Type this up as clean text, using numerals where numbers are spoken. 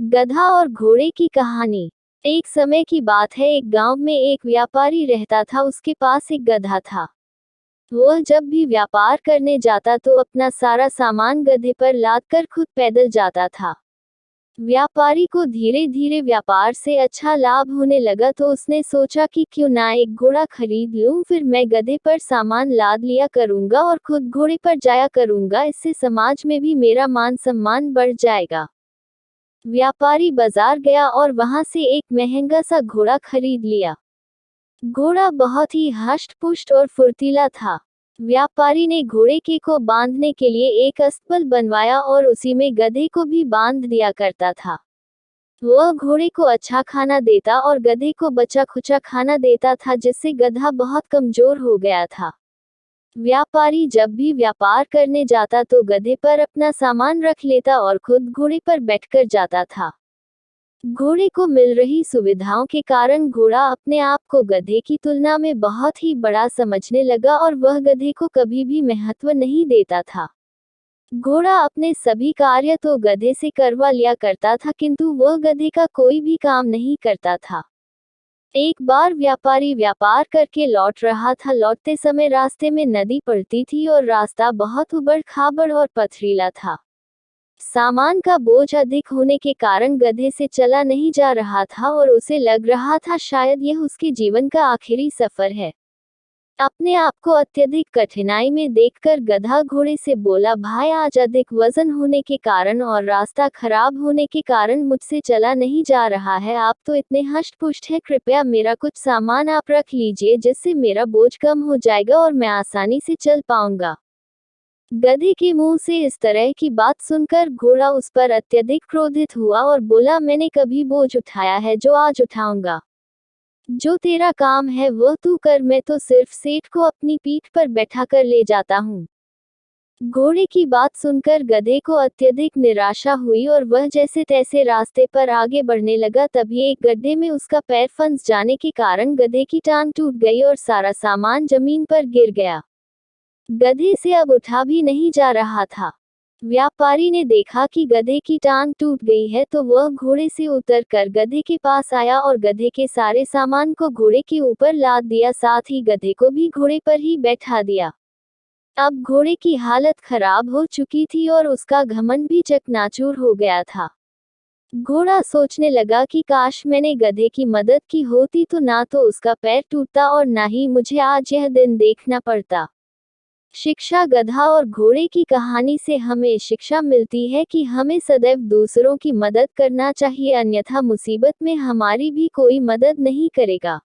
गधा और घोड़े की कहानी। एक समय की बात है, एक गांव में एक व्यापारी रहता था। उसके पास एक गधा था। वह जब भी व्यापार करने जाता तो अपना सारा सामान गधे पर लाद कर खुद पैदल जाता था। व्यापारी को धीरे धीरे व्यापार से अच्छा लाभ होने लगा तो उसने सोचा कि क्यों ना एक घोड़ा खरीद लूं, फिर मैं गधे पर सामान लाद लिया करूंगा और खुद घोड़े पर जाया करूंगा। इससे समाज में भी मेरा मान सम्मान बढ़ जाएगा। व्यापारी बाजार गया और वहां से एक महंगा सा घोड़ा खरीद लिया। घोड़ा बहुत ही हष्ट-पुष्ट और फुर्तीला था। व्यापारी ने घोड़े के को बांधने के लिए एक अस्तबल बनवाया और उसी में गधे को भी बांध दिया करता था। वह घोड़े को अच्छा खाना देता और गधे को बचा खुचा खाना देता था, जिससे गधा बहुत कमजोर हो गया था। व्यापारी जब भी व्यापार करने जाता तो गधे पर अपना सामान रख लेता और खुद घोड़े पर बैठकर जाता था। घोड़े को मिल रही सुविधाओं के कारण घोड़ा अपने आप को गधे की तुलना में बहुत ही बड़ा समझने लगा और वह गधे को कभी भी महत्व नहीं देता था। घोड़ा अपने सभी कार्य तो गधे से करवा लिया करता था, किंतु वह गधे का कोई भी काम नहीं करता था। एक बार व्यापारी व्यापार करके लौट रहा था। लौटते समय रास्ते में नदी पड़ती थी और रास्ता बहुत उबड़-खाबड़ और पथरीला था। सामान का बोझ अधिक होने के कारण गधे से चला नहीं जा रहा था और उसे लग रहा था शायद यह उसके जीवन का आखिरी सफर है। अपने आप को अत्यधिक कठिनाई में देखकर गधा घोड़े से बोला, भाई, आज अधिक वजन होने के कारण और रास्ता खराब होने के कारण मुझसे चला नहीं जा रहा है। आप तो इतने हष्ट-पुष्ट हैं, कृपया मेरा कुछ सामान आप रख लीजिए, जिससे मेरा बोझ कम हो जाएगा और मैं आसानी से चल पाऊंगा। गधे के मुंह से इस तरह की बात सुनकर घोड़ा उस पर अत्यधिक क्रोधित हुआ और बोला, मैंने कभी बोझ उठाया है जो आज उठाऊंगा? जो तेरा काम है वह तू कर, मैं तो सिर्फ सेठ को अपनी पीठ पर बैठा कर ले जाता हूँ। घोड़े की बात सुनकर गधे को अत्यधिक निराशा हुई और वह जैसे तैसे रास्ते पर आगे बढ़ने लगा। तभी एक गड्ढे में उसका पैर फंस जाने के कारण गधे की टांग टूट गई और सारा सामान जमीन पर गिर गया। गधे से अब उठा भी नहीं जा रहा था। व्यापारी ने देखा कि गधे की टांग टूट गई है तो वह घोड़े से उतरकर गधे के पास आया और गधे के सारे सामान को घोड़े के ऊपर लाद दिया, साथ ही गधे को भी घोड़े पर ही बैठा दिया। अब घोड़े की हालत खराब हो चुकी थी और उसका घमंड भी चकनाचूर हो गया था। घोड़ा सोचने लगा कि काश मैंने गधे की मदद की होती तो ना तो उसका पैर टूटता और ना ही मुझे आज यह दिन देखना पड़ता। शिक्षा। गधा और घोड़े की कहानी से हमें शिक्षा मिलती है कि हमें सदैव दूसरों की मदद करना चाहिए, अन्यथा मुसीबत में हमारी भी कोई मदद नहीं करेगा।